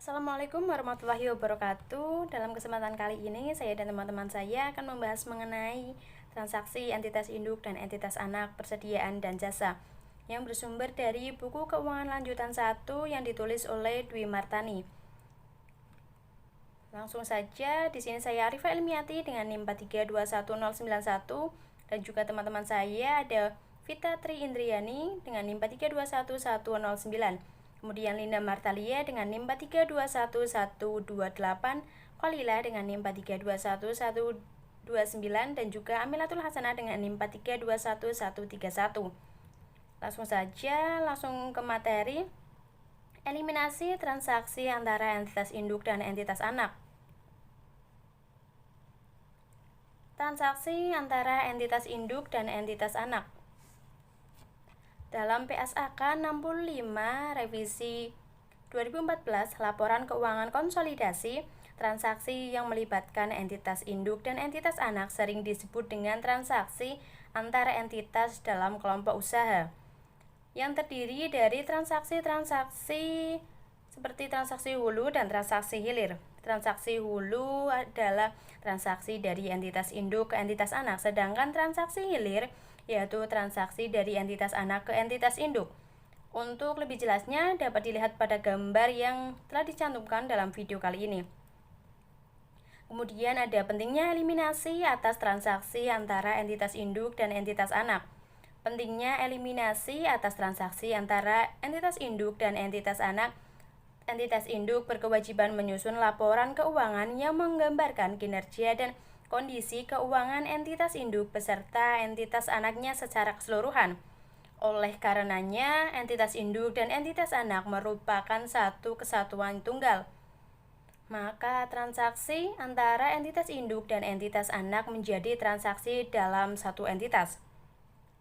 Assalamualaikum warahmatullahi wabarakatuh. Dalam kesempatan kali ini, saya dan teman-teman saya akan membahas mengenai transaksi entitas induk dan entitas anak, persediaan dan jasa yang bersumber dari buku keuangan lanjutan 1 yang ditulis oleh Dwi Martani. Langsung saja, di sini saya Arifah Ilmiati dengan NIM 4321091 dan juga teman-teman saya ada Vita Tri Indriani dengan NIM 4321109. Kemudian Linda Martalia dengan NIM 4321128, Kolila dengan NIM 4321129 dan juga Amilatul Hasanah dengan NIM 4321131. Langsung saja, langsung ke materi. Eliminasi transaksi antara entitas induk dan entitas anak. Transaksi antara entitas induk dan entitas anak. Dalam PSAK 65 revisi 2014 laporan keuangan konsolidasi, transaksi yang melibatkan entitas induk dan entitas anak sering disebut dengan transaksi antara entitas dalam kelompok usaha, yang terdiri dari transaksi-transaksi seperti transaksi hulu dan transaksi hilir. Transaksi hulu adalah transaksi dari entitas induk ke entitas anak, sedangkan transaksi hilir yaitu transaksi dari entitas anak ke entitas induk. Untuk lebih jelasnya dapat dilihat pada gambar yang telah dicantumkan dalam video kali ini. Kemudian ada pentingnya eliminasi atas transaksi antara entitas induk dan entitas anak. Pentingnya eliminasi atas transaksi antara entitas induk dan entitas anak. Entitas induk berkewajiban menyusun laporan keuangan yang menggambarkan kinerja dan kondisi keuangan entitas induk beserta entitas anaknya secara keseluruhan. Oleh karenanya, entitas induk dan entitas anak merupakan satu kesatuan tunggal. Maka transaksi antara entitas induk dan entitas anak menjadi transaksi dalam satu entitas.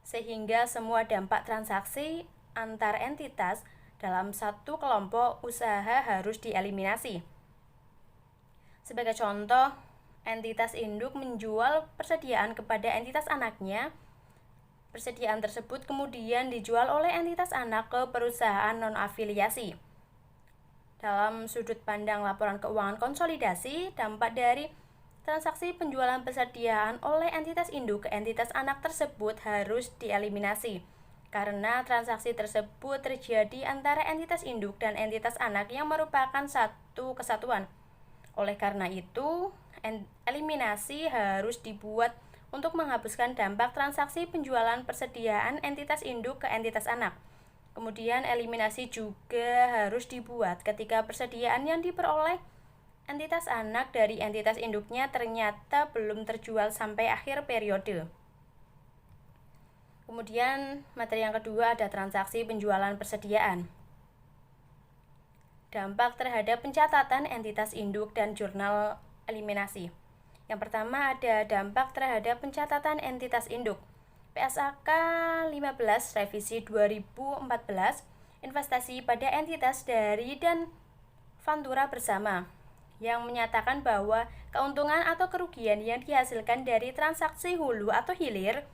Sehingga semua dampak transaksi antar entitas dalam satu kelompok usaha harus dieliminasi. Sebagai contoh, entitas induk menjual persediaan kepada entitas anaknya. Persediaan tersebut kemudian dijual oleh entitas anak ke perusahaan non-afiliasi. Dalam sudut pandang laporan keuangan konsolidasi, dampak dari transaksi penjualan persediaan oleh entitas induk ke entitas anak tersebut harus dieliminasi, karena transaksi tersebut terjadi antara entitas induk dan entitas anak yang merupakan satu kesatuan. Oleh karena itu, eliminasi harus dibuat untuk menghapuskan dampak transaksi penjualan persediaan entitas induk ke entitas anak. Kemudian eliminasi juga harus dibuat ketika persediaan yang diperoleh entitas anak dari entitas induknya ternyata belum terjual sampai akhir periode. Kemudian materi yang kedua ada transaksi penjualan persediaan. Dampak terhadap pencatatan entitas induk dan jurnal eliminasi. Yang pertama ada dampak terhadap pencatatan entitas induk. PSAK 15 revisi 2014, investasi pada entitas dari dan Vantura bersama, yang menyatakan bahwa keuntungan atau kerugian yang dihasilkan dari transaksi hulu atau hilir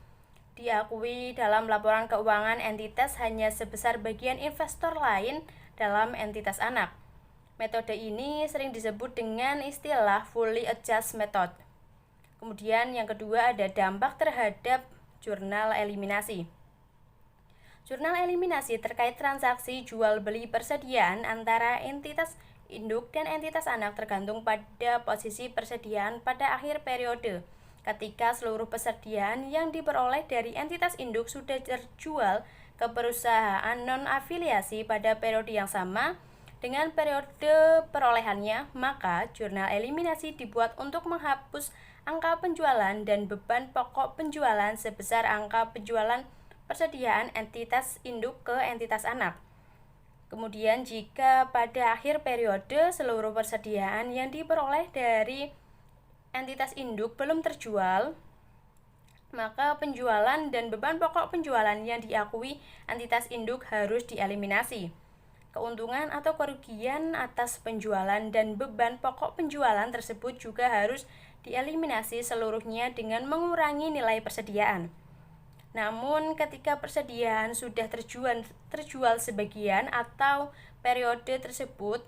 diakui dalam laporan keuangan entitas hanya sebesar bagian investor lain dalam entitas anak. Metode ini sering disebut dengan istilah fully adjust method. Kemudian yang kedua ada dampak terhadap jurnal eliminasi. Jurnal eliminasi terkait transaksi jual beli persediaan antara entitas induk dan entitas anak tergantung pada posisi persediaan pada akhir periode. Ketika seluruh persediaan yang diperoleh dari entitas induk sudah terjual ke perusahaan non-afiliasi pada periode yang sama dengan periode perolehannya, maka jurnal eliminasi dibuat untuk menghapus angka penjualan dan beban pokok penjualan sebesar angka penjualan persediaan entitas induk ke entitas anak. Kemudian jika pada akhir periode seluruh persediaan yang diperoleh dari entitas induk belum terjual, maka penjualan dan beban pokok penjualan yang diakui entitas induk harus dieliminasi. Keuntungan atau kerugian atas penjualan dan beban pokok penjualan tersebut juga harus dieliminasi seluruhnya dengan mengurangi nilai persediaan. Namun ketika persediaan sudah terjual sebagian atau periode tersebut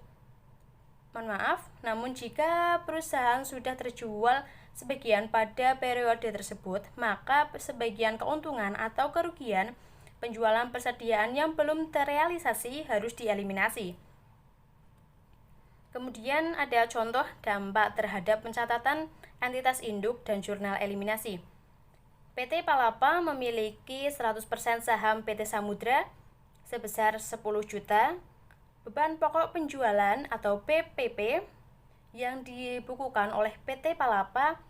namun jika perusahaan sudah terjual sebagian pada periode tersebut, maka sebagian keuntungan atau kerugian penjualan persediaan yang belum terrealisasi harus dieliminasi. Kemudian ada contoh dampak terhadap pencatatan entitas induk dan jurnal eliminasi. PT Palapa memiliki 100% saham PT Samudra sebesar 10 juta. Beban pokok penjualan atau PPP yang dibukukan oleh PT Palapa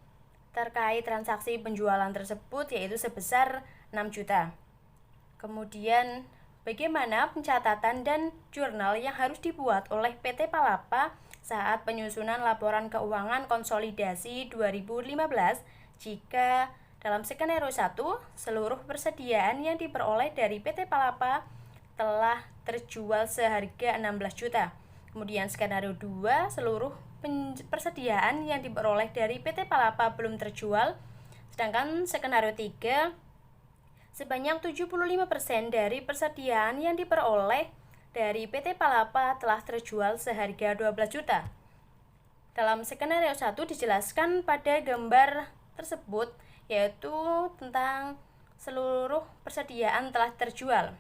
terkait transaksi penjualan tersebut yaitu sebesar 6 juta. Kemudian bagaimana pencatatan dan jurnal yang harus dibuat oleh PT Palapa saat penyusunan laporan keuangan konsolidasi 2015 jika dalam skenario 1 seluruh persediaan yang diperoleh dari PT Palapa telah terjual seharga 16 juta. Kemudian skenario 2, seluruh persediaan yang diperoleh dari PT Palapa belum terjual. Sedangkan skenario 3, sebanyak 75% dari persediaan yang diperoleh dari PT Palapa telah terjual seharga 12 juta. Dalam skenario 1 dijelaskan pada gambar tersebut yaitu tentang seluruh persediaan telah terjual.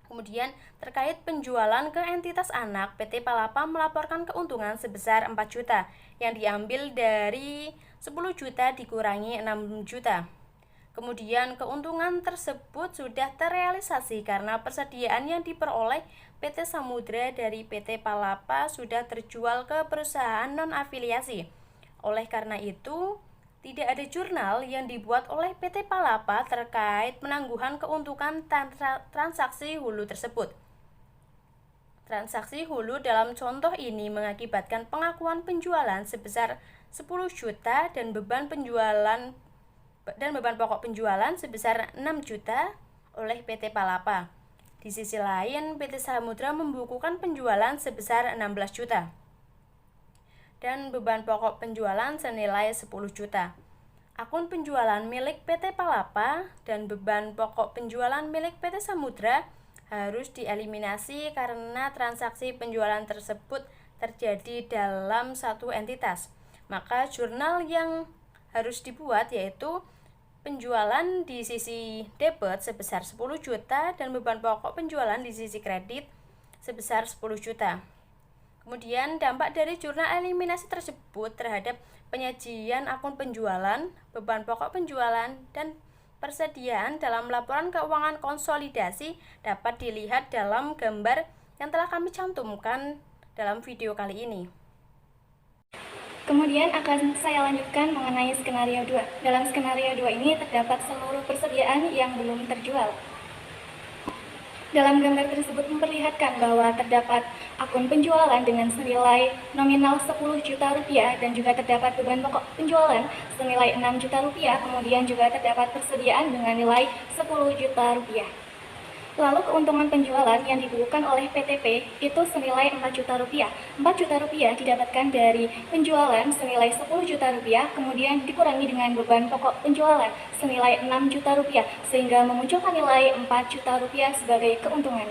Kemudian terkait penjualan ke entitas anak, PT Palapa melaporkan keuntungan sebesar 4 juta yang diambil dari 10 juta dikurangi 6 juta. Kemudian keuntungan tersebut sudah terrealisasi karena persediaan yang diperoleh PT Samudra dari PT Palapa sudah terjual ke perusahaan non-afiliasi. Oleh karena itu, tidak ada jurnal yang dibuat oleh PT Palapa terkait penangguhan keuntungan transaksi hulu tersebut. Transaksi hulu dalam contoh ini mengakibatkan pengakuan penjualan sebesar 10 juta dan beban pokok penjualan sebesar 6 juta oleh PT Palapa. Di sisi lain, PT Samudra membukukan penjualan sebesar 16 juta. Dan beban pokok penjualan senilai 10 juta. Akun penjualan milik PT Palapa dan beban pokok penjualan milik PT Samudra harus dieliminasi karena transaksi penjualan tersebut terjadi dalam satu entitas. Maka jurnal yang harus dibuat yaitu penjualan di sisi debit sebesar 10 juta dan beban pokok penjualan di sisi kredit sebesar 10 juta. Kemudian dampak dari jurnal eliminasi tersebut terhadap penyajian akun penjualan, beban pokok penjualan, dan persediaan dalam laporan keuangan konsolidasi dapat dilihat dalam gambar yang telah kami cantumkan dalam video kali ini. Kemudian akan saya lanjutkan mengenai skenario 2. Dalam skenario 2 ini terdapat seluruh persediaan yang belum terjual. Dalam gambar tersebut memperlihatkan bahwa terdapat akun penjualan dengan senilai nominal 10 juta rupiah dan juga terdapat beban pokok penjualan senilai 6 juta rupiah, kemudian juga terdapat persediaan dengan nilai 10 juta rupiah. Lalu keuntungan penjualan yang dibukukan oleh PTP itu senilai 4 juta rupiah. 4 juta rupiah didapatkan dari penjualan senilai 10 juta rupiah, kemudian dikurangi dengan beban pokok penjualan senilai 6 juta rupiah, sehingga memunculkan nilai 4 juta rupiah sebagai keuntungan.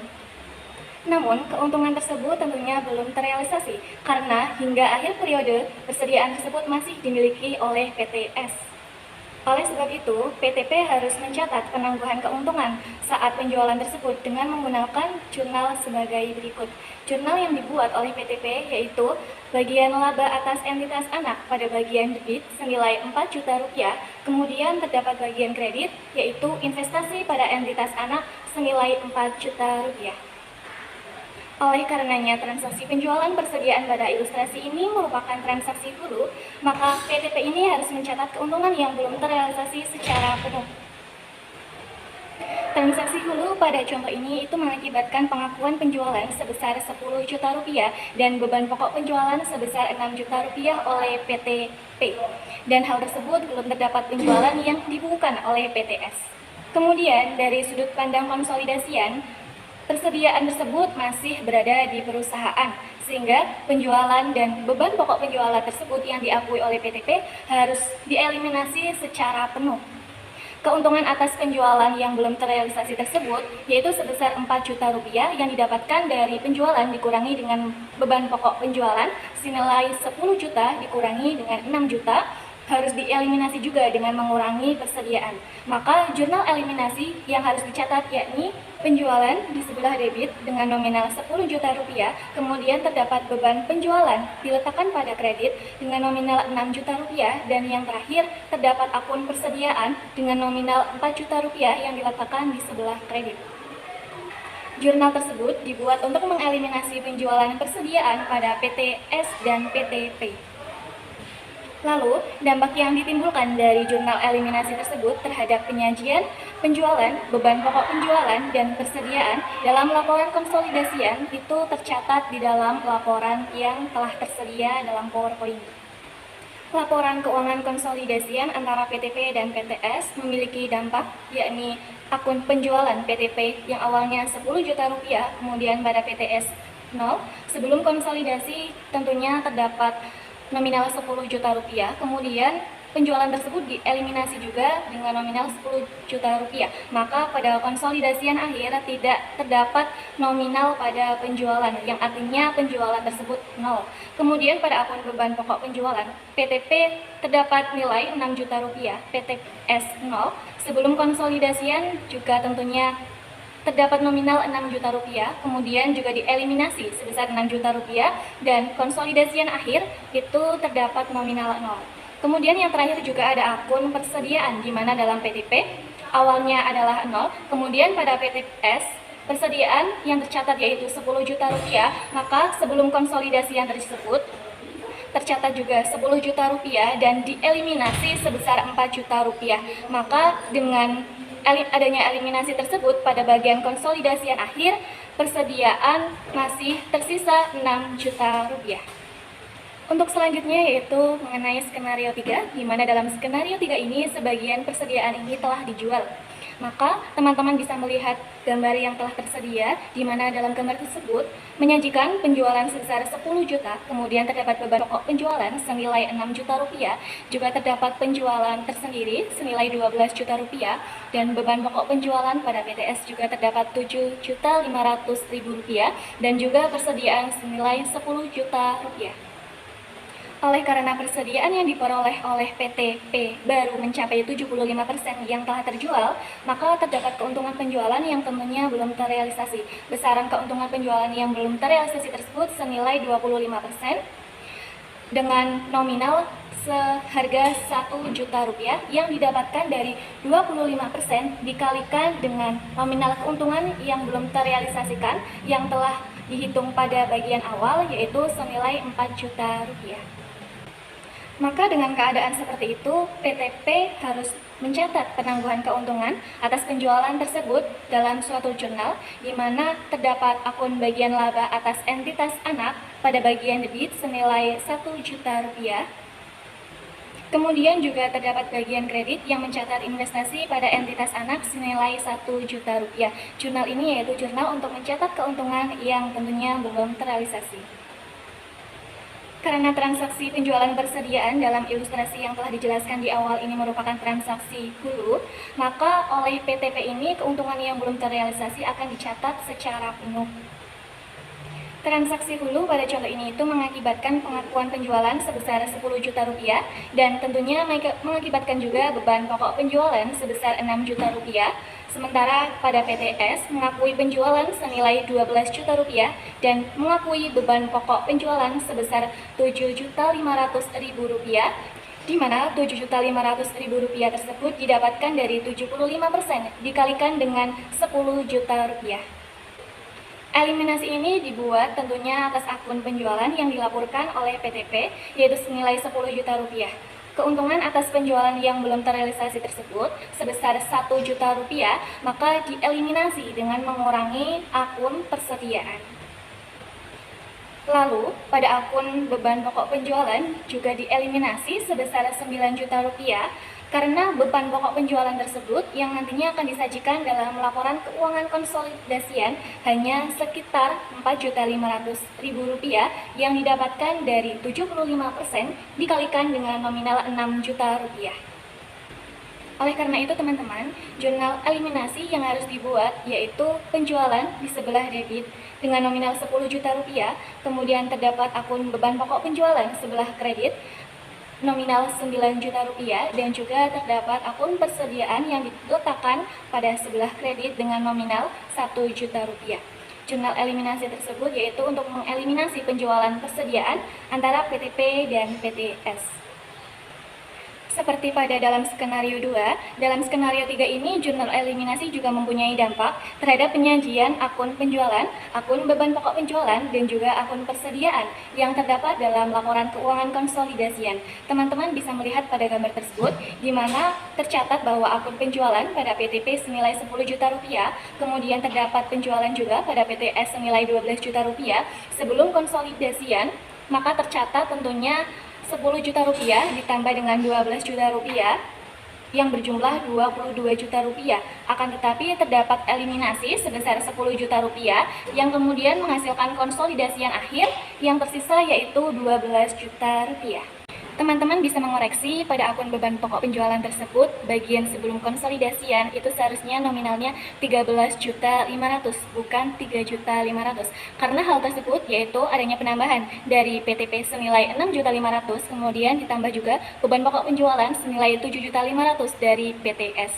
Namun, keuntungan tersebut tentunya belum terrealisasi, karena hingga akhir periode, persediaan tersebut masih dimiliki oleh PTS. Oleh sebab itu, PTP harus mencatat penangguhan keuntungan saat penjualan tersebut dengan menggunakan jurnal sebagai berikut. Jurnal yang dibuat oleh PTP yaitu bagian laba atas entitas anak pada bagian debit senilai 4 juta rupiah, kemudian terdapat bagian kredit yaitu investasi pada entitas anak senilai 4 juta rupiah. Oleh karenanya, transaksi penjualan persediaan pada ilustrasi ini merupakan transaksi hulu, maka PTP ini harus mencatat keuntungan yang belum terrealisasi secara penuh. Transaksi hulu pada contoh ini itu mengakibatkan pengakuan penjualan sebesar 10 juta rupiah dan beban pokok penjualan sebesar 6 juta rupiah oleh PTP. Dan hal tersebut belum terdapat penjualan yang dibukukan oleh PTS. Kemudian, dari sudut pandang konsolidasian, persediaan tersebut masih berada di perusahaan, sehingga penjualan dan beban pokok penjualan tersebut yang diakui oleh PTP harus dieliminasi secara penuh. keuntungan atas penjualan yang belum terrealisasi tersebut yaitu sebesar 4 juta rupiah yang didapatkan dari penjualan dikurangi dengan beban pokok penjualan senilai 10 juta dikurangi dengan 6 juta harus dieliminasi juga dengan mengurangi persediaan. Maka jurnal eliminasi yang harus dicatat yakni penjualan di sebelah debit dengan nominal 10 juta rupiah, kemudian terdapat beban penjualan diletakkan pada kredit dengan nominal 6 juta rupiah, dan yang terakhir terdapat akun persediaan dengan nominal 4 juta rupiah yang diletakkan di sebelah kredit. Jurnal tersebut dibuat untuk mengeliminasi penjualan persediaan pada PTS dan PTP. Lalu, dampak yang ditimbulkan dari jurnal eliminasi tersebut terhadap penyajian, penjualan, beban pokok penjualan, dan persediaan dalam laporan konsolidasian itu tercatat di dalam laporan yang telah tersedia dalam PowerPoint. Laporan keuangan konsolidasian antara PTP dan PTS memiliki dampak, yakni akun penjualan PTP yang awalnya 10 juta rupiah, kemudian pada PTS 0. Sebelum konsolidasi tentunya terdapat nominal 10 juta rupiah, kemudian penjualan tersebut dieliminasi juga dengan nominal 10 juta rupiah. Maka pada konsolidasian akhir tidak terdapat nominal pada penjualan, yang artinya penjualan tersebut 0. Kemudian pada akun beban pokok penjualan, PTP terdapat nilai 6 juta rupiah, PTS 0. Sebelum konsolidasian juga tentunya terdapat nominal 6 juta rupiah, kemudian juga dieliminasi sebesar 6 juta rupiah, dan konsolidasian akhir itu terdapat nominal 0. Kemudian yang terakhir juga ada akun persediaan, di mana dalam PTP awalnya adalah 0, kemudian pada PTS persediaan yang tercatat yaitu 10 juta rupiah, maka sebelum konsolidasian tersebut tercatat juga 10 juta rupiah dan dieliminasi sebesar 4 juta rupiah. Maka dengan adanya eliminasi tersebut pada bagian konsolidasian akhir, persediaan masih tersisa 6 juta rupiah. Untuk selanjutnya yaitu mengenai skenario 3, di mana dalam skenario 3 ini sebagian persediaan ini telah dijual. Maka teman-teman bisa melihat gambar yang telah tersedia, di mana dalam gambar tersebut menyajikan penjualan sebesar 10 juta, kemudian terdapat beban pokok penjualan senilai 6 juta rupiah, juga terdapat penjualan tersendiri senilai 12 juta rupiah, dan beban pokok penjualan pada PTS juga terdapat 7.500.000 rupiah, dan juga persediaan senilai 10 juta rupiah. Oleh karena persediaan yang diperoleh oleh PTP baru mencapai 75% yang telah terjual, maka terdapat keuntungan penjualan yang tentunya belum terrealisasi. Besaran keuntungan penjualan yang belum terrealisasi tersebut senilai 25% dengan nominal seharga 1 juta rupiah yang didapatkan dari 25% dikalikan dengan nominal keuntungan yang belum terrealisasikan yang telah dihitung pada bagian awal, yaitu senilai 4 juta rupiah. Maka dengan keadaan seperti itu, PTP harus mencatat penangguhan keuntungan atas penjualan tersebut dalam suatu jurnal, di mana terdapat akun bagian laba atas entitas anak pada bagian debit senilai 1 juta rupiah. Kemudian juga terdapat bagian kredit yang mencatat investasi pada entitas anak senilai 1 juta rupiah. Jurnal ini yaitu jurnal untuk mencatat keuntungan yang tentunya belum terrealisasi. Karena transaksi penjualan persediaan dalam ilustrasi yang telah dijelaskan di awal ini merupakan transaksi hulu, maka oleh PTP ini keuntungan yang belum terrealisasi akan dicatat secara penuh. Transaksi hulu pada contoh ini itu mengakibatkan pengakuan penjualan sebesar 10 juta rupiah dan tentunya mengakibatkan juga beban pokok penjualan sebesar 6 juta rupiah. Sementara pada PTS mengakui penjualan senilai 12 juta rupiah dan mengakui beban pokok penjualan sebesar 7.500.000 rupiah, di mana 7.500.000 rupiah tersebut didapatkan dari 75% dikalikan dengan 10 juta rupiah. Eliminasi ini dibuat tentunya atas akun penjualan yang dilaporkan oleh PTP, yaitu senilai 10 juta rupiah. Keuntungan atas penjualan yang belum terrealisasi tersebut sebesar 1 juta rupiah, maka dieliminasi dengan mengurangi akun persediaan. Lalu, pada akun beban pokok penjualan juga dieliminasi sebesar 9 juta rupiah, karena beban pokok penjualan tersebut yang nantinya akan disajikan dalam laporan keuangan konsolidasian hanya sekitar 4.500.000 rupiah yang didapatkan dari 75% dikalikan dengan nominal 6 juta rupiah. Oleh karena itu teman-teman, jurnal eliminasi yang harus dibuat yaitu penjualan di sebelah debit dengan nominal 10 juta rupiah, kemudian terdapat akun beban pokok penjualan sebelah kredit nominal 9 juta rupiah, dan juga terdapat akun persediaan yang diletakkan pada sebelah kredit dengan nominal 1 juta rupiah. Jurnal eliminasi tersebut yaitu untuk mengeliminasi penjualan persediaan antara PTP dan PTS. Seperti pada dalam skenario 2, dalam skenario 3 ini jurnal eliminasi juga mempunyai dampak terhadap penyajian akun penjualan, akun beban pokok penjualan, dan juga akun persediaan yang terdapat dalam laporan keuangan konsolidasian. Teman-teman bisa melihat pada gambar tersebut, di mana tercatat bahwa akun penjualan pada PTP senilai 10 juta rupiah, kemudian terdapat penjualan juga pada PTS senilai 12 juta rupiah. Sebelum konsolidasian, maka tercatat tentunya 10 juta rupiah ditambah dengan 12 juta rupiah yang berjumlah 22 juta rupiah. Akan tetapi terdapat eliminasi sebesar 10 juta rupiah yang kemudian menghasilkan konsolidasian akhir yang tersisa yaitu 12 juta rupiah. Teman-teman bisa mengoreksi pada akun beban pokok penjualan tersebut, bagian sebelum konsolidasian itu seharusnya nominalnya 13.500.000 bukan 3.500.000. Karena hal tersebut yaitu adanya penambahan dari PTP senilai 6.500.000, kemudian ditambah juga beban pokok penjualan senilai 7.500.000 dari PTS.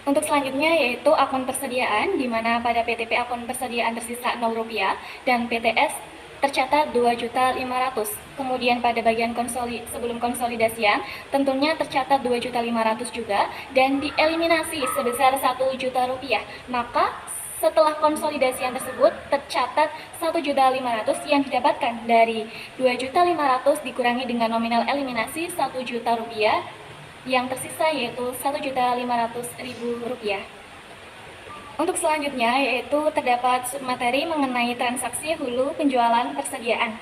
Untuk selanjutnya yaitu akun persediaan, di mana pada PTP akun persediaan tersisa Rp0 dan PTS tercatat 2.500.000. Kemudian pada bagian sebelum konsolidasian tentunya tercatat 2.500.000 juga dan dieliminasi sebesar 1 juta rupiah. Maka setelah konsolidasian tersebut tercatat 1.500.000 yang didapatkan dari 2.500.000 dikurangi dengan nominal eliminasi 1 juta rupiah, yang tersisa yaitu 1.500.000 rupiah. Untuk selanjutnya yaitu terdapat submateri mengenai transaksi hulu penjualan persediaan.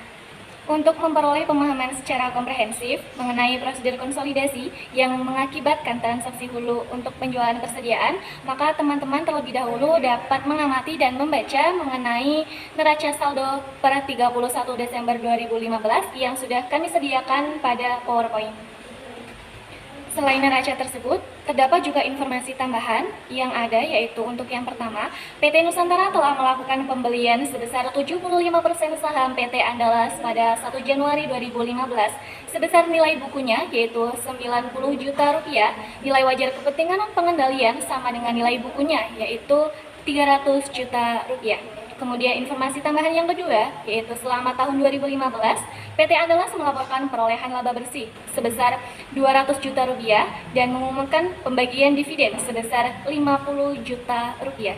Untuk memperoleh pemahaman secara komprehensif mengenai prosedur konsolidasi yang mengakibatkan transaksi hulu untuk penjualan persediaan, maka teman-teman terlebih dahulu dapat mengamati dan membaca mengenai neraca saldo per 31 Desember 2015 yang sudah kami sediakan pada PowerPoint. Selain neraca tersebut, terdapat juga informasi tambahan yang ada yaitu untuk yang pertama, PT Nusantara telah melakukan pembelian sebesar 75% saham PT Andalas pada 1 Januari 2015 sebesar nilai bukunya yaitu 90 juta rupiah, nilai wajar kepentingan pengendalian sama dengan nilai bukunya yaitu 300 juta rupiah. Kemudian informasi tambahan yang kedua, yaitu selama tahun 2015, PT Andalas melaporkan perolehan laba bersih sebesar 200 juta rupiah dan mengumumkan pembagian dividen sebesar 50 juta rupiah.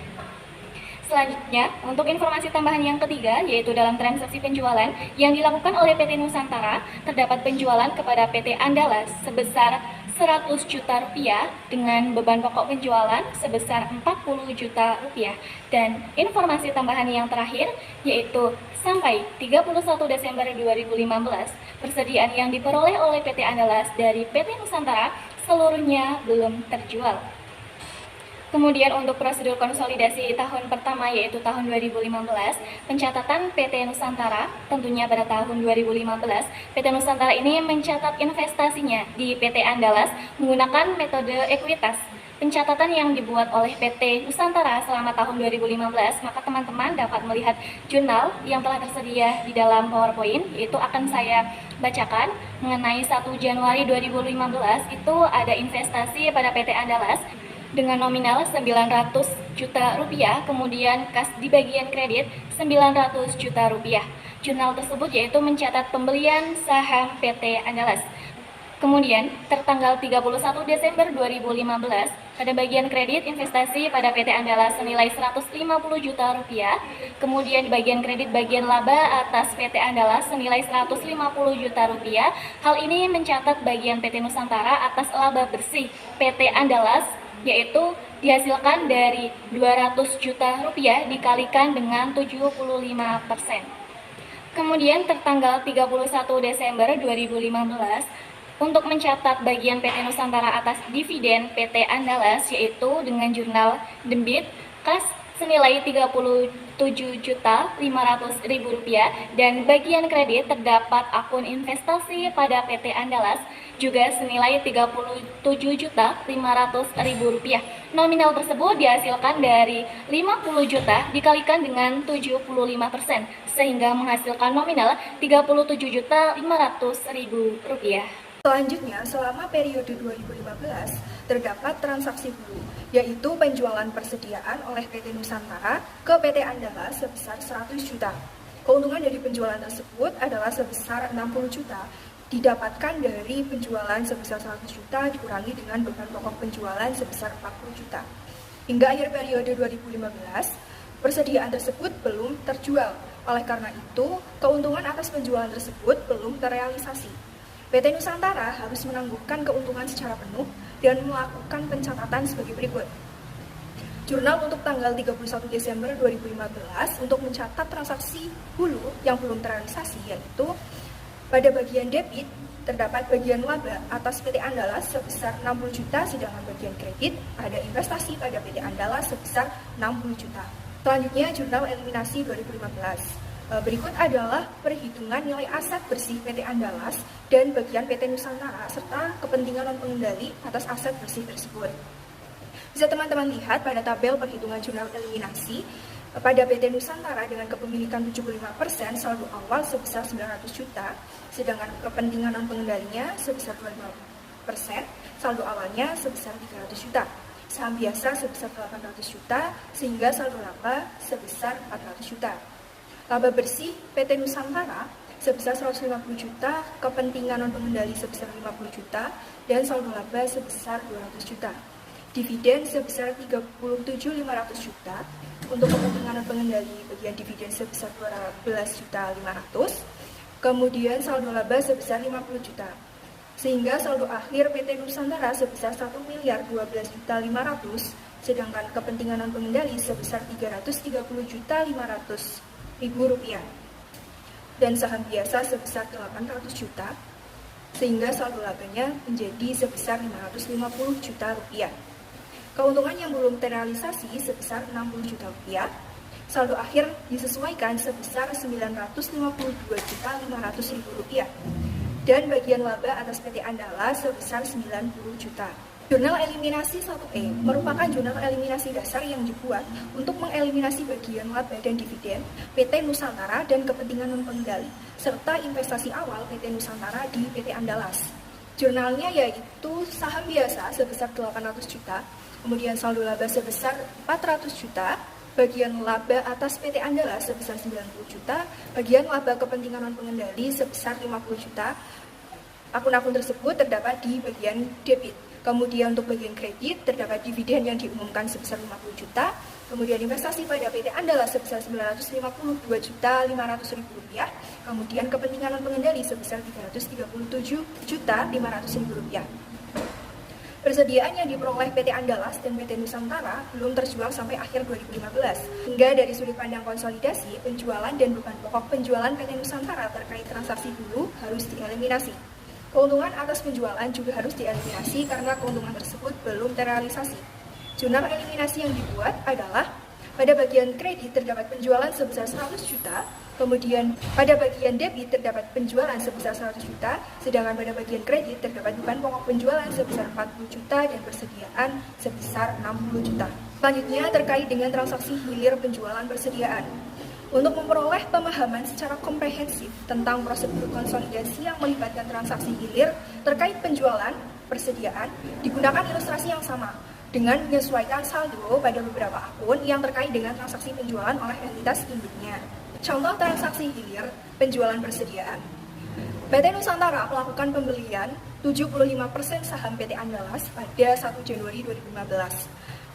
Selanjutnya, untuk informasi tambahan yang ketiga, yaitu dalam transaksi penjualan yang dilakukan oleh PT Nusantara, terdapat penjualan kepada PT Andalas sebesar 100 juta rupiah dengan beban pokok penjualan sebesar 40 juta rupiah. Dan informasi tambahan yang terakhir yaitu sampai 31 Desember 2015, persediaan yang diperoleh oleh PT Andalas dari PT Nusantara seluruhnya belum terjual. Kemudian untuk prosedur konsolidasi tahun pertama yaitu tahun 2015, pencatatan PT Nusantara tentunya pada tahun 2015, PT Nusantara ini mencatat investasinya di PT Andalas menggunakan metode ekuitas. Pencatatan yang dibuat oleh PT Nusantara selama tahun 2015, maka teman-teman dapat melihat jurnal yang telah tersedia di dalam PowerPoint, yaitu akan saya bacakan mengenai 1 Januari 2015 itu ada investasi pada PT Andalas dengan nominal 900 juta rupiah, kemudian kas di bagian kredit 900 juta rupiah. Jurnal tersebut yaitu mencatat pembelian saham PT Andalas. Kemudian, tertanggal 31 Desember 2015, pada bagian kredit investasi pada PT Andalas senilai 150 juta rupiah, kemudian di bagian kredit bagian laba atas PT Andalas senilai 150 juta rupiah. Hal ini mencatat bagian PT Nusantara atas laba bersih PT Andalas yaitu dihasilkan dari 200 juta rupiah dikalikan dengan 75%. Kemudian tertanggal 31 Desember 2015 untuk mencatat bagian PT Nusantara atas dividen PT Andalas yaitu dengan jurnal debit kas senilai Rp37.500.000 dan bagian kredit terdapat akun investasi pada PT Andalas juga senilai Rp37.500.000. Nominal tersebut dihasilkan dari 50 juta dikalikan dengan 75% sehingga menghasilkan nominal Rp37.500.000. Selanjutnya, selama periode 2015, terdapat transaksi hulu, yaitu penjualan persediaan oleh PT Nusantara ke PT Andalas sebesar 100 juta. Keuntungan dari penjualan tersebut adalah sebesar 60 juta, didapatkan dari penjualan sebesar 100 juta dikurangi dengan beban pokok penjualan sebesar 40 juta. Hingga akhir periode 2015, persediaan tersebut belum terjual. Oleh karena itu, keuntungan atas penjualan tersebut belum terrealisasi. PT Nusantara harus menangguhkan keuntungan secara penuh dan melakukan pencatatan sebagai berikut. Jurnal untuk tanggal 31 Desember 2015 untuk mencatat transaksi hulu yang belum terrealisasi, yaitu pada bagian debit terdapat bagian laba atas PT Andalas sebesar 60 juta, sedangkan bagian kredit ada investasi pada PT Andalas sebesar 60 juta. Selanjutnya, jurnal eliminasi 2015. Berikut adalah perhitungan nilai aset bersih PT Andalas dan bagian PT Nusantara serta kepentingan non-pengendali atas aset bersih tersebut. Bisa teman-teman lihat pada tabel perhitungan jurnal eliminasi pada PT Nusantara dengan kepemilikan 75% saldo awal sebesar 900 juta, sedangkan kepentingan non-pengendalinya sebesar 25%, saldo awalnya sebesar 300 juta. Saham biasa sebesar 800 juta, sehingga saldo laba sebesar 400 juta. Laba bersih PT Nusantara sebesar 150 juta, kepentingan non-pengendali sebesar 50 juta, dan saldo laba sebesar 200 juta. Dividen sebesar 37.500 juta, untuk kepentingan non-pengendali bagian dividen sebesar 12.500.000, kemudian saldo laba sebesar 50 juta. Sehingga saldo akhir PT Nusantara sebesar 1.012.500.000, sedangkan kepentingan non-pengendali sebesar 330.500.000 rupiah, dan saham biasa sebesar 800 juta, sehingga saldo labanya menjadi sebesar 550 juta rupiah. Keuntungan yang belum terrealisasi sebesar 60 juta rupiah, saldo akhir disesuaikan sebesar 952.500.000 rupiah, dan bagian laba atas PT Andalas sebesar 90 juta. Jurnal eliminasi 1E merupakan jurnal eliminasi dasar yang dibuat untuk mengeliminasi bagian laba dan dividen PT Nusantara dan kepentingan non-pengendali, serta investasi awal PT Nusantara di PT Andalas. Jurnalnya yaitu saham biasa sebesar 800 juta, kemudian saldo laba sebesar 400 juta, bagian laba atas PT Andalas sebesar 90 juta, bagian laba kepentingan non-pengendali sebesar 50 juta. Akun-akun tersebut terdapat di bagian debit. Kemudian untuk bagian kredit terdapat dividen yang diumumkan sebesar 50 juta, kemudian investasi pada PT Andalas sebesar 952.500.000 rupiah, kemudian kepentingan non-pengendali sebesar 337.500.000 rupiah. Persediaan yang diperoleh PT Andalas dan PT Nusantara belum terjual sampai akhir 2015. Hingga dari sudut pandang konsolidasi, penjualan dan beban pokok penjualan PT Nusantara terkait transaksi hulu harus dieliminasi. Keuntungan atas penjualan juga harus dieliminasi karena keuntungan tersebut belum terrealisasi. Jurnal eliminasi yang dibuat adalah pada bagian kredit terdapat penjualan sebesar 100 juta, kemudian pada bagian debit terdapat penjualan sebesar 100 juta, sedangkan pada bagian kredit terdapat beban pokok penjualan sebesar 40 juta dan persediaan sebesar 60 juta. Selanjutnya terkait dengan transaksi hilir penjualan persediaan. Untuk memperoleh pemahaman secara komprehensif tentang prosedur konsolidasi yang melibatkan transaksi hilir terkait penjualan persediaan, digunakan ilustrasi yang sama dengan menyesuaikan saldo pada beberapa akun yang terkait dengan transaksi penjualan oleh entitas induknya. Contoh transaksi hilir penjualan persediaan. PT Nusantara melakukan pembelian 75% saham PT Andalas pada 1 Januari 2015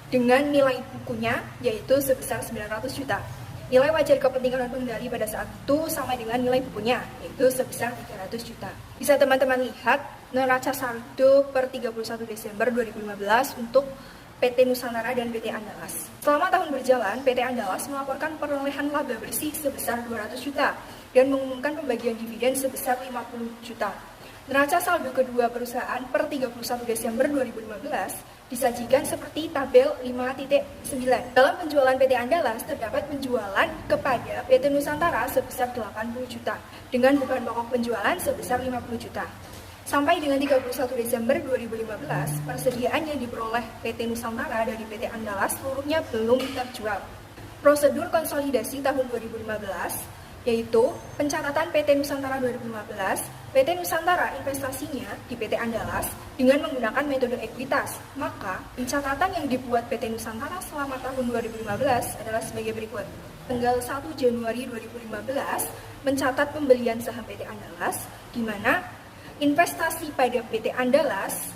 dengan nilai bukunya yaitu sebesar 900 juta. Nilai wajar kepentingan non-pengendali pada saat itu sama dengan nilai bukunya, yaitu sebesar 300 juta. Bisa teman-teman lihat neraca saldo per 31 Desember 2015 untuk PT Nusantara dan PT Andalas. Selama tahun berjalan, PT Andalas melaporkan perolehan laba bersih sebesar 200 juta dan mengumumkan pembagian dividen sebesar 50 juta. Neraca saldo kedua perusahaan per 31 Desember 2015 Disajikan seperti tabel 5.9. Dalam penjualan PT Andalas terdapat penjualan kepada PT Nusantara sebesar 80 juta dengan beban pokok penjualan sebesar 50 juta. Sampai dengan 31 Desember 2015, persediaan yang diperoleh PT Nusantara dari PT Andalas seluruhnya belum terjual. Prosedur konsolidasi tahun 2015 yaitu pencatatan PT Nusantara 2015, PT Nusantara investasinya di PT Andalas dengan menggunakan metode ekuitas. Maka pencatatan yang dibuat PT Nusantara selama tahun 2015 adalah sebagai berikut. Tanggal 1 Januari 2015 mencatat pembelian saham PT Andalas, di mana investasi pada PT Andalas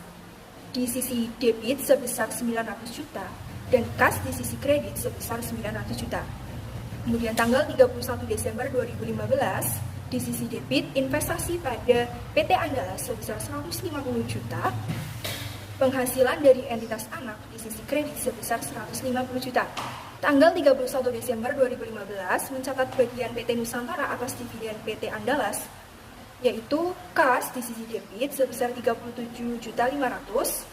di sisi debit sebesar 900 juta dan kas di sisi kredit sebesar 900 juta. Kemudian tanggal 31 Desember 2015, di sisi debit investasi pada PT Andalas sebesar 150 juta, penghasilan dari entitas anak di sisi kredit sebesar 150 juta. Tanggal 31 Desember 2015 mencatat bagian PT Nusantara atas dividen PT Andalas, yaitu kas di sisi debit sebesar 37.500.000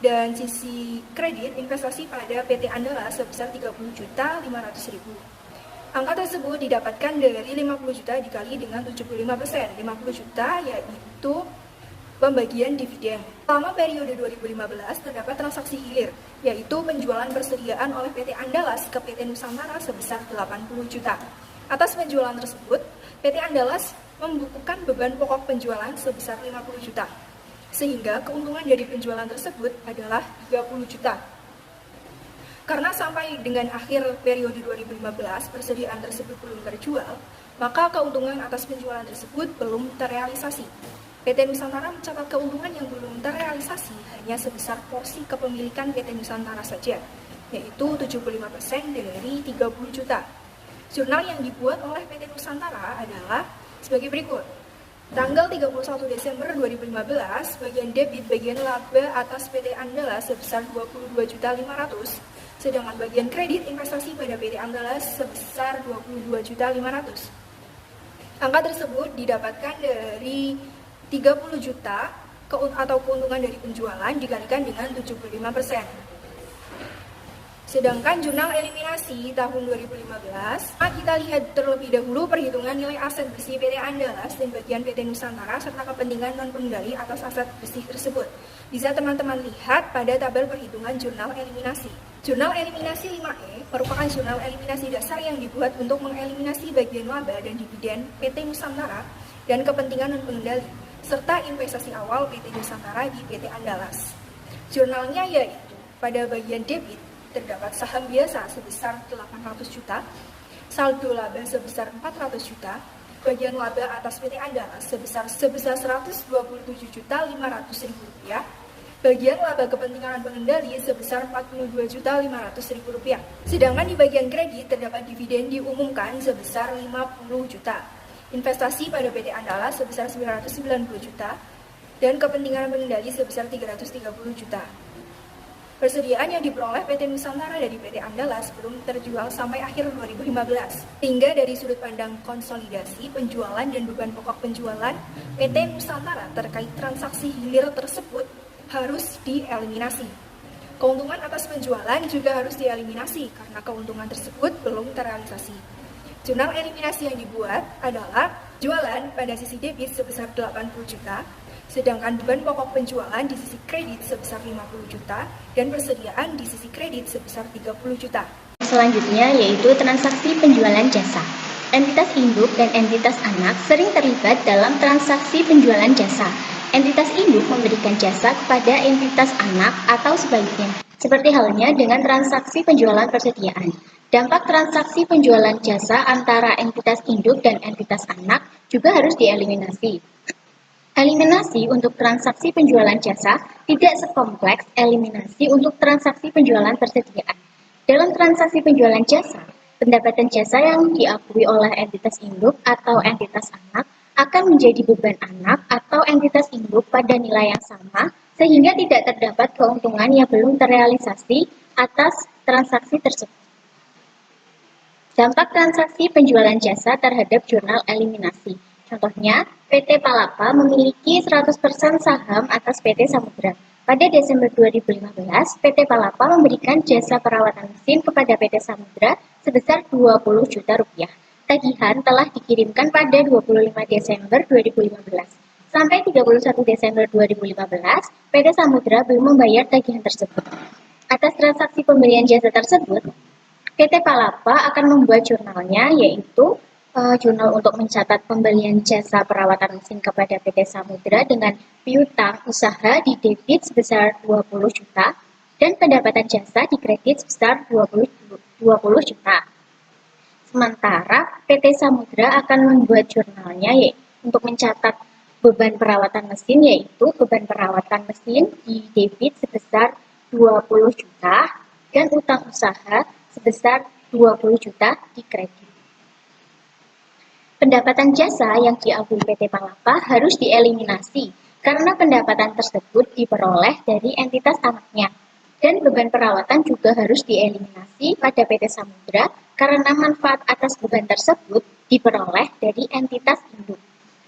dan sisi kredit investasi pada PT Andalas sebesar 30.500.000. Angka tersebut didapatkan dari 50 juta dikali dengan 75%. 50 juta yaitu pembagian dividen. Selama periode 2015 terdapat transaksi hilir, yaitu penjualan persediaan oleh PT Andalas ke PT Nusantara sebesar 80 juta. Atas penjualan tersebut, PT Andalas membukukan beban pokok penjualan sebesar 50 juta. Sehingga keuntungan dari penjualan tersebut adalah 30 juta. Karena sampai dengan akhir periode 2015 persediaan tersebut belum terjual, maka keuntungan atas penjualan tersebut belum terrealisasi. PT Nusantara mencatat keuntungan yang belum terrealisasi hanya sebesar porsi kepemilikan PT Nusantara saja, yaitu 75% dari 30 juta. Jurnal yang dibuat oleh PT Nusantara adalah sebagai berikut. Tanggal 31 Desember 2015, bagian debit bagian laba atas PT Andalas sebesar 22.500.000, sedangkan bagian kredit investasi pada PT Andalas sebesar 22.500.000. Angka tersebut didapatkan dari 30 juta atau keuntungan dari penjualan dikalikan dengan 75%. Sedangkan jurnal eliminasi tahun 2015, kita lihat terlebih dahulu perhitungan nilai aset besi PT Andalas dan bagian PT Nusantara serta kepentingan non-pengendali atas aset besi tersebut. Bisa teman-teman lihat pada tabel perhitungan jurnal eliminasi. Jurnal eliminasi 5E merupakan jurnal eliminasi dasar yang dibuat untuk mengeliminasi bagian laba dan dividen PT Nusantara dan kepentingan non-pengendali serta investasi awal PT Nusantara di PT Andalas. Jurnalnya yaitu pada bagian debit terdapat saham biasa sebesar 800 juta, saldo laba sebesar 400 juta, bagian laba atas PT Andalas sebesar 127.500.000 rupiah, bagian laba kepentingan pengendali sebesar 42.500.000 rupiah. Sedangkan di bagian kredit terdapat dividen diumumkan sebesar 50 juta, investasi pada PT Andalas sebesar 990 juta, dan kepentingan pengendali sebesar 330 juta. Persediaan yang diperoleh PT Nusantara dari PT Andalas belum terjual sampai akhir 2015. Sehingga dari sudut pandang konsolidasi, penjualan dan beban pokok penjualan, PT Nusantara terkait transaksi hilir tersebut harus dieliminasi. Keuntungan atas penjualan juga harus dieliminasi karena keuntungan tersebut belum terrealisasi. Jurnal eliminasi yang dibuat adalah jualan pada sisi debit sebesar 80 juta, sedangkan beban pokok penjualan di sisi kredit sebesar 50 juta dan persediaan di sisi kredit sebesar 30 juta. Selanjutnya yaitu transaksi penjualan jasa. Entitas induk dan entitas anak sering terlibat dalam transaksi penjualan jasa. Entitas induk memberikan jasa kepada entitas anak atau sebaliknya, seperti halnya dengan transaksi penjualan persediaan. Dampak transaksi penjualan jasa antara entitas induk dan entitas anak juga harus dieliminasi. Eliminasi untuk transaksi penjualan jasa tidak sekompleks eliminasi untuk transaksi penjualan persediaan. Dalam transaksi penjualan jasa, pendapatan jasa yang diakui oleh entitas induk atau entitas anak akan menjadi beban anak atau entitas induk pada nilai yang sama, sehingga tidak terdapat keuntungan yang belum terrealisasi atas transaksi tersebut. Dampak transaksi penjualan jasa terhadap jurnal eliminasi. Contohnya, PT Palapa memiliki 100% saham atas PT Samudra. Pada Desember 2015, PT Palapa memberikan jasa perawatan mesin kepada PT Samudra sebesar 20 juta rupiah. Tagihan telah dikirimkan pada 25 Desember 2015. Sampai 31 Desember 2015, PT Samudra belum membayar tagihan tersebut. Atas transaksi pembelian jasa tersebut, PT Palapa akan membuat jurnalnya, yaitu jurnal untuk mencatat pembelian jasa perawatan mesin kepada PT Samudra dengan piutang usaha di debit sebesar 20 juta dan pendapatan jasa di kredit sebesar 20 juta. Sementara PT Samudra akan membuat jurnalnya untuk mencatat beban perawatan mesin, yaitu beban perawatan mesin di debit sebesar 20 juta dan utang usaha sebesar 20 juta di kredit. Pendapatan jasa yang diambil PT Palapa harus dieliminasi karena pendapatan tersebut diperoleh dari entitas anaknya. Dan beban perawatan juga harus dieliminasi pada PT Samudra karena manfaat atas beban tersebut diperoleh dari entitas induk.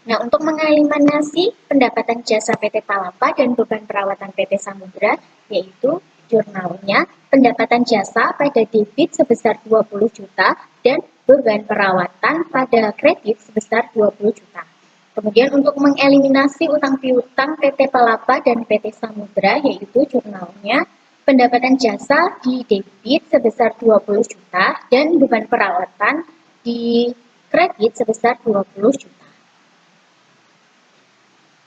Nah, untuk mengeliminasi pendapatan jasa PT Palapa dan beban perawatan PT Samudra, yaitu jurnalnya pendapatan jasa pada debit sebesar 20 juta dan beban perawatan pada kredit sebesar 20 juta. Kemudian untuk mengeliminasi utang piutang PT Palapa dan PT Samudra, yaitu jurnalnya pendapatan jasa di debit sebesar 20 juta dan beban perawatan di kredit sebesar 20 juta.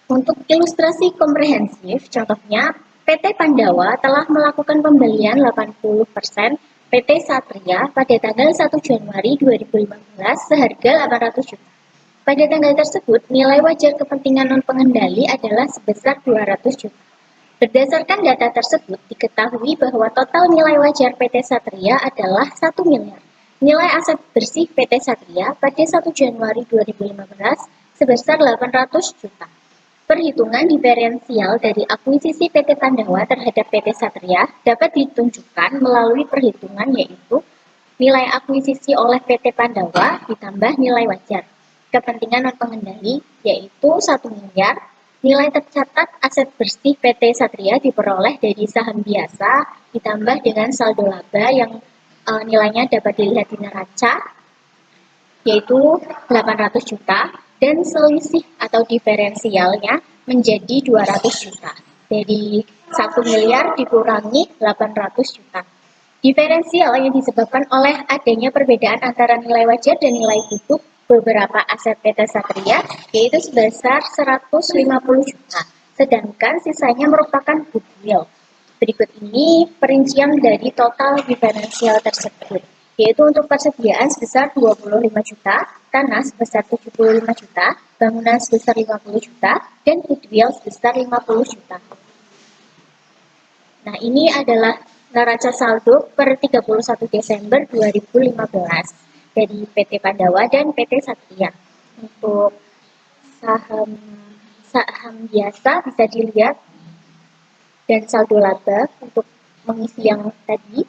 Untuk ilustrasi komprehensif, contohnya PT Pandawa telah melakukan pembelian 80% PT Satria pada tanggal 1 Januari 2015 seharga 800 juta. Pada tanggal tersebut, nilai wajar kepentingan non-pengendali adalah sebesar 200 juta. Berdasarkan data tersebut, diketahui bahwa total nilai wajar PT Satria adalah 1 miliar. Nilai aset bersih PT Satria pada 1 Januari 2015 sebesar 800 juta. Perhitungan diferensial dari akuisisi PT Pandawa terhadap PT Satria dapat ditunjukkan melalui perhitungan, yaitu nilai akuisisi oleh PT Pandawa ditambah nilai wajar kepentingan non-pengendali, yaitu 1 miliar. Nilai tercatat aset bersih PT Satria diperoleh dari saham biasa ditambah dengan saldo laba yang nilainya dapat dilihat di neraca, yaitu 800 juta. Dan selisih atau diferensialnya menjadi 200 juta. Jadi 1 miliar dikurangi 800 juta. Diferensial yang disebabkan oleh adanya perbedaan antara nilai wajar dan nilai tutup beberapa aset PT Satria, yaitu sebesar 150 juta. Sedangkan sisanya merupakan goodwill. Berikut ini perincian dari total diferensial tersebut, yaitu untuk persediaan sebesar 25 juta, tanah sebesar 75 juta, bangunan sebesar 50 juta, dan goodwill sebesar 50 juta. Nah, ini adalah neraca saldo per 31 Desember 2015 dari PT Pandawa dan PT Satria. Untuk saham biasa bisa dilihat dan saldo laba untuk mengisi yang tadi.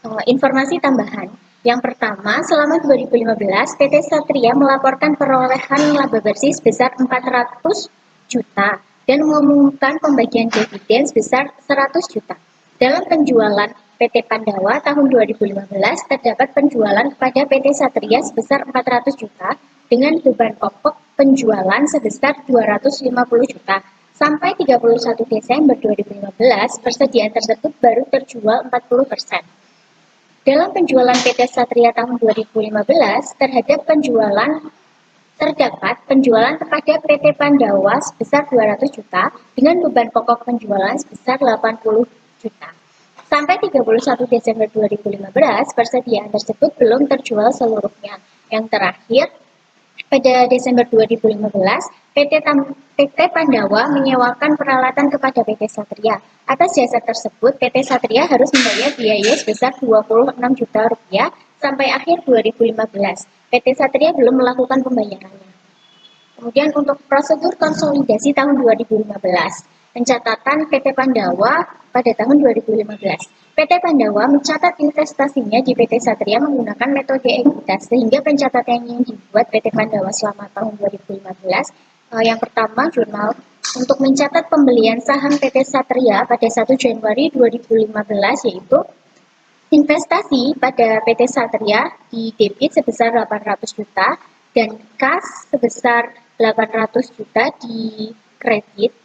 Informasi tambahan. Yang pertama, selama 2015, PT Satria melaporkan perolehan laba bersih sebesar 400 juta dan mengumumkan pembagian dividen sebesar 100 juta. Dalam penjualan PT Pandawa tahun 2015, terdapat penjualan kepada PT Satria sebesar 400 juta dengan beban pokok penjualan sebesar 250 juta. Sampai 31 Desember 2015, persediaan tersebut baru terjual 40%. Dalam penjualan PT Satria tahun 2015, terdapat penjualan kepada PT Pandawa sebesar 200 juta dengan beban pokok penjualan sebesar 80 juta. Sampai 31 Desember 2015, persediaan tersebut belum terjual seluruhnya. Yang terakhir, pada Desember 2015, PT Pandawa menyewakan peralatan kepada PT Satria. Atas jasa tersebut, PT Satria harus membayar biaya sebesar 26 juta rupiah sampai akhir 2015. PT Satria belum melakukan pembayarannya. Kemudian untuk prosedur konsolidasi tahun 2015, pencatatan PT Pandawa pada tahun 2015. PT Pandawa mencatat investasinya di PT Satria menggunakan metode ekuitas, sehingga pencatatan yang dibuat PT Pandawa selama tahun 2015, yang pertama jurnal untuk mencatat pembelian saham PT Satria pada 1 Januari 2015 yaitu investasi pada PT Satria di debit sebesar 800 juta dan kas sebesar 800 juta di kredit.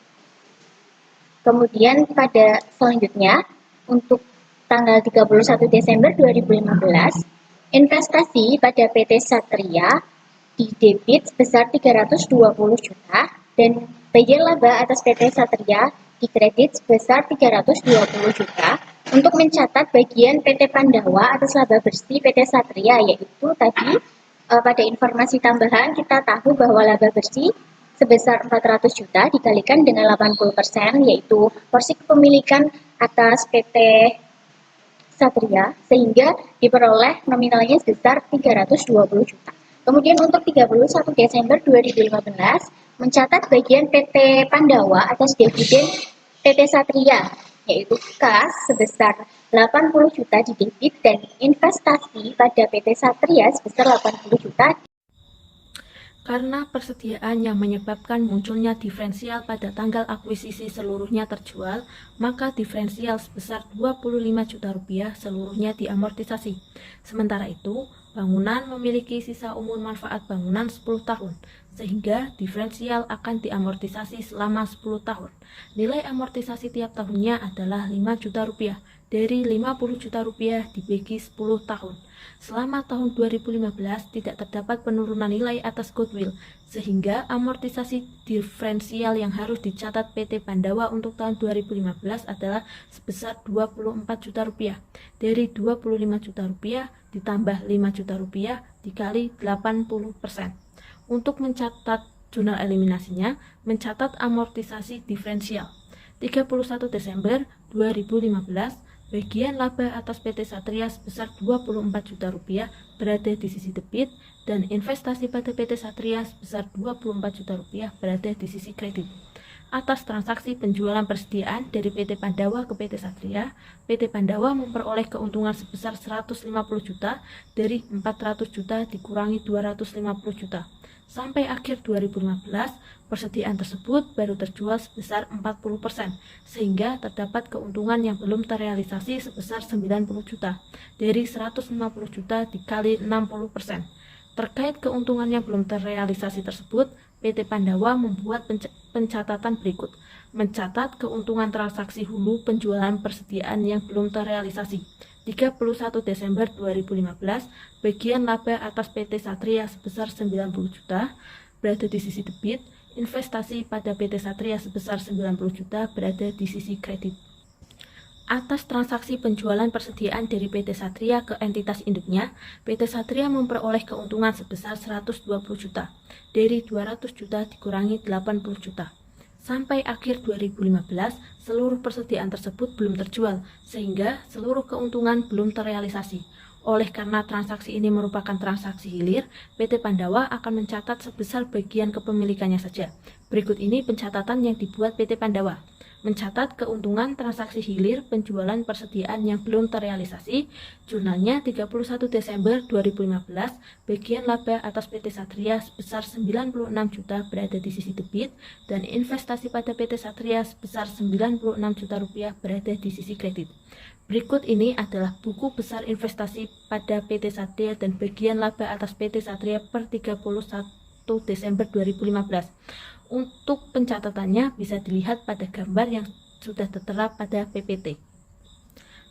Kemudian pada selanjutnya untuk tanggal 31 Desember 2015, investasi pada PT Satria di debit sebesar 320 juta dan bagian laba atas PT Satria di kredit sebesar 320 juta untuk mencatat bagian PT Pandawa atas laba bersih PT Satria, yaitu tadi pada informasi tambahan kita tahu bahwa laba bersih sebesar 400 juta dikalikan dengan 80%, yaitu porsi kepemilikan atas PT Satria, sehingga diperoleh nominalnya sebesar 320 juta. Kemudian untuk 31 Desember 2015, mencatat bagian PT Pandawa atas dividen PT Satria, yaitu kas sebesar 80 juta di debit dan investasi pada PT Satria sebesar 80 juta. Karena persediaan yang menyebabkan munculnya diferensial pada tanggal akuisisi seluruhnya terjual, maka diferensial sebesar 25 juta rupiah seluruhnya diamortisasi. Sementara itu, bangunan memiliki sisa umur manfaat bangunan 10 tahun, sehingga diferensial akan diamortisasi selama 10 tahun. Nilai amortisasi tiap tahunnya adalah 5 juta rupiah, dari 50 juta rupiah dibagi 10 tahun. Selama tahun 2015 tidak terdapat penurunan nilai atas goodwill, sehingga amortisasi diferensial yang harus dicatat PT Pandawa untuk tahun 2015 adalah sebesar 24 juta rupiah. Dari 25 juta rupiah ditambah 5 juta rupiah dikali 80%. Untuk mencatat jurnal eliminasinya, mencatat amortisasi diferensial. 31 Desember 2015, bagian laba atas PT Satria sebesar 24 juta rupiah berada di sisi debit dan investasi pada PT Satria sebesar 24 juta rupiah berada di sisi kredit. Atas transaksi penjualan persediaan dari PT Pandawa ke PT Satria, PT Pandawa memperoleh keuntungan sebesar 150 juta dari 400 juta dikurangi 250 juta. Sampai akhir 2015, persediaan tersebut baru terjual sebesar 40%, sehingga terdapat keuntungan yang belum terrealisasi sebesar 90 juta, dari 150 juta dikali 60%. Terkait keuntungan yang belum terrealisasi tersebut, PT Pandawa membuat pencatatan berikut. Mencatat keuntungan transaksi hulu penjualan persediaan yang belum terrealisasi. 31 Desember 2015, bagian laba atas PT Satria sebesar 90 juta berada di sisi debit, investasi pada PT Satria sebesar 90 juta berada di sisi kredit. Atas transaksi penjualan persediaan dari PT Satria ke entitas induknya, PT Satria memperoleh keuntungan sebesar 120 juta, dari 200 juta dikurangi 80 juta. Sampai akhir 2015, seluruh persediaan tersebut belum terjual, sehingga seluruh keuntungan belum terrealisasi. Oleh karena transaksi ini merupakan transaksi hilir, PT Pandawa akan mencatat sebesar bagian kepemilikannya saja. Berikut ini pencatatan yang dibuat PT Pandawa. Mencatat keuntungan transaksi hilir penjualan persediaan yang belum terrealisasi, jurnalnya 31 Desember 2015, bagian laba atas PT Satria sebesar 96 juta berada di sisi debit, dan investasi pada PT Satria sebesar 96 juta rupiah berada di sisi kredit. Berikut ini adalah buku besar investasi pada PT Satria dan bagian laba atas PT Satria per 31 Desember 2015. Untuk pencatatannya bisa dilihat pada gambar yang sudah tertera pada PPT.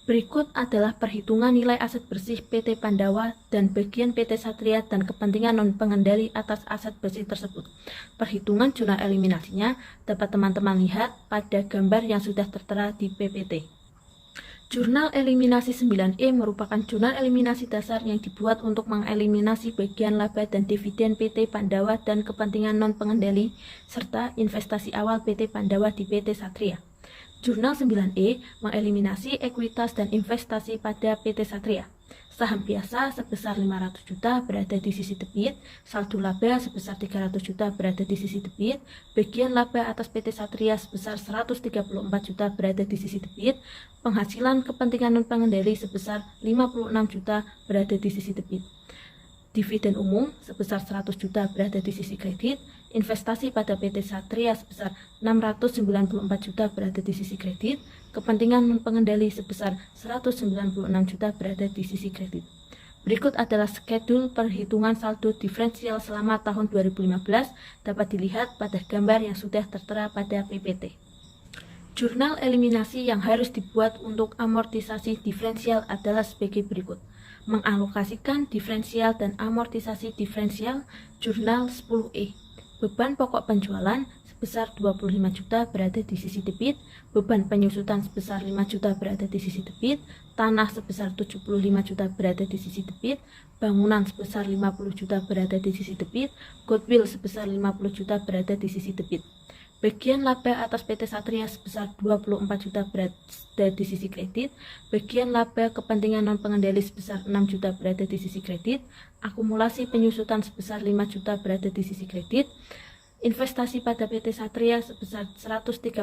Berikut adalah perhitungan nilai aset bersih PT Pandawa dan bagian PT Satria dan kepentingan non-pengendali atas aset bersih tersebut. Perhitungan jurnal eliminasinya dapat teman-teman lihat pada gambar yang sudah tertera di PPT. Jurnal eliminasi 9E merupakan jurnal eliminasi dasar yang dibuat untuk mengeliminasi bagian laba dan dividen PT Pandawa dan kepentingan non-pengendali, serta investasi awal PT Pandawa di PT Satria. Jurnal 9E mengeliminasi ekuitas dan investasi pada PT Satria. Saham biasa sebesar 500 juta berada di sisi debit, saldo laba sebesar 300 juta berada di sisi debit, bagian laba atas PT Satria sebesar 134 juta berada di sisi debit, penghasilan kepentingan non-pengendali sebesar 56 juta berada di sisi debit. Dividen umum sebesar 100 juta berada di sisi kredit, investasi pada PT Satria sebesar 694 juta berada di sisi kredit, kepentingan pengendali sebesar 196 juta berada di sisi kredit. Berikut adalah skedul perhitungan saldo diferensial selama tahun 2015 dapat dilihat pada gambar yang sudah tertera pada PPT. Jurnal eliminasi yang harus dibuat untuk amortisasi diferensial adalah sebagai berikut. Mengalokasikan diferensial dan amortisasi diferensial jurnal 10E. Beban pokok penjualan sebesar 25 juta berada di sisi debit, beban penyusutan sebesar 5 juta berada di sisi debit, tanah sebesar 75 juta berada di sisi debit, bangunan sebesar 50 juta berada di sisi debit, goodwill sebesar 50 juta berada di sisi debit. Bagian laba atas PT Satria sebesar 24 juta berada di sisi kredit, bagian laba kepentingan non-pengendali sebesar 6 juta berada di sisi kredit, akumulasi penyusutan sebesar 5 juta berada di sisi kredit, investasi pada PT Satria sebesar 136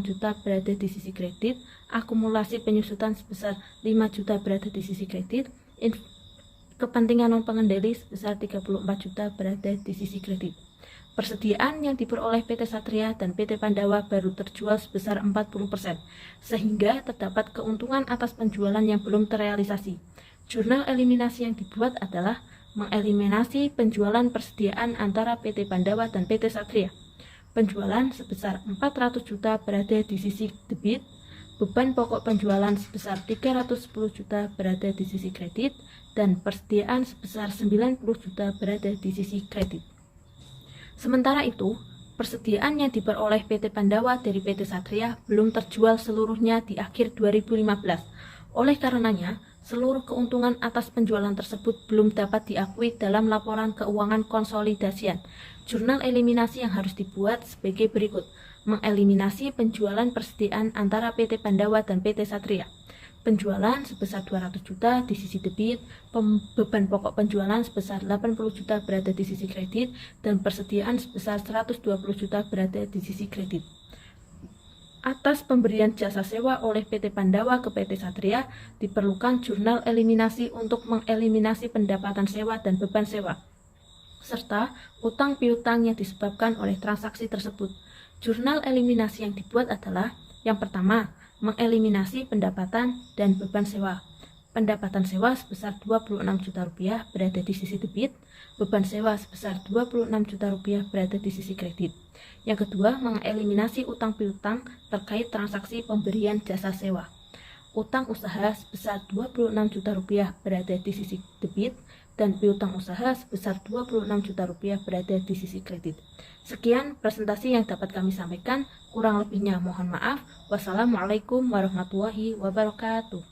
juta berada di sisi kredit, akumulasi penyusutan sebesar 5 juta berada di sisi kredit, kepentingan non-pengendali sebesar 34 juta berada di sisi kredit. Persediaan yang diperoleh PT Satria dan PT Pandawa baru terjual sebesar 40%, sehingga terdapat keuntungan atas penjualan yang belum terrealisasi. Jurnal eliminasi yang dibuat adalah mengeliminasi penjualan persediaan antara PT Pandawa dan PT Satria. Penjualan sebesar 400 juta berada di sisi debit, beban pokok penjualan sebesar 310 juta berada di sisi kredit, dan persediaan sebesar 90 juta berada di sisi kredit. Sementara itu, persediaan yang diperoleh PT Pandawa dari PT Satria belum terjual seluruhnya di akhir 2015. Oleh karenanya, seluruh keuntungan atas penjualan tersebut belum dapat diakui dalam laporan keuangan konsolidasian. Jurnal eliminasi yang harus dibuat sebagai berikut. Mengeliminasi penjualan persediaan antara PT Pandawa dan PT Satria. Penjualan sebesar 200 juta di sisi debit, beban pokok penjualan sebesar 80 juta berada di sisi kredit, dan persediaan sebesar 120 juta berada di sisi kredit. Atas pemberian jasa sewa oleh PT Pandawa ke PT Satria, diperlukan jurnal eliminasi untuk mengeliminasi pendapatan sewa dan beban sewa, serta utang piutang yang disebabkan oleh transaksi tersebut. Jurnal eliminasi yang dibuat adalah yang pertama, mengeliminasi pendapatan dan beban sewa. Pendapatan sewa sebesar 26 juta rupiah berada di sisi debit, beban sewa sebesar 26 juta rupiah berada di sisi kredit. Yang kedua, mengeliminasi utang piutang terkait transaksi pemberian jasa sewa. Utang usaha sebesar 26 juta rupiah berada di sisi debit, dan piutang usaha sebesar 26 juta rupiah berada di sisi kredit. Sekian presentasi yang dapat kami sampaikan, kurang lebihnya mohon maaf. Wassalamualaikum warahmatullahi wabarakatuh.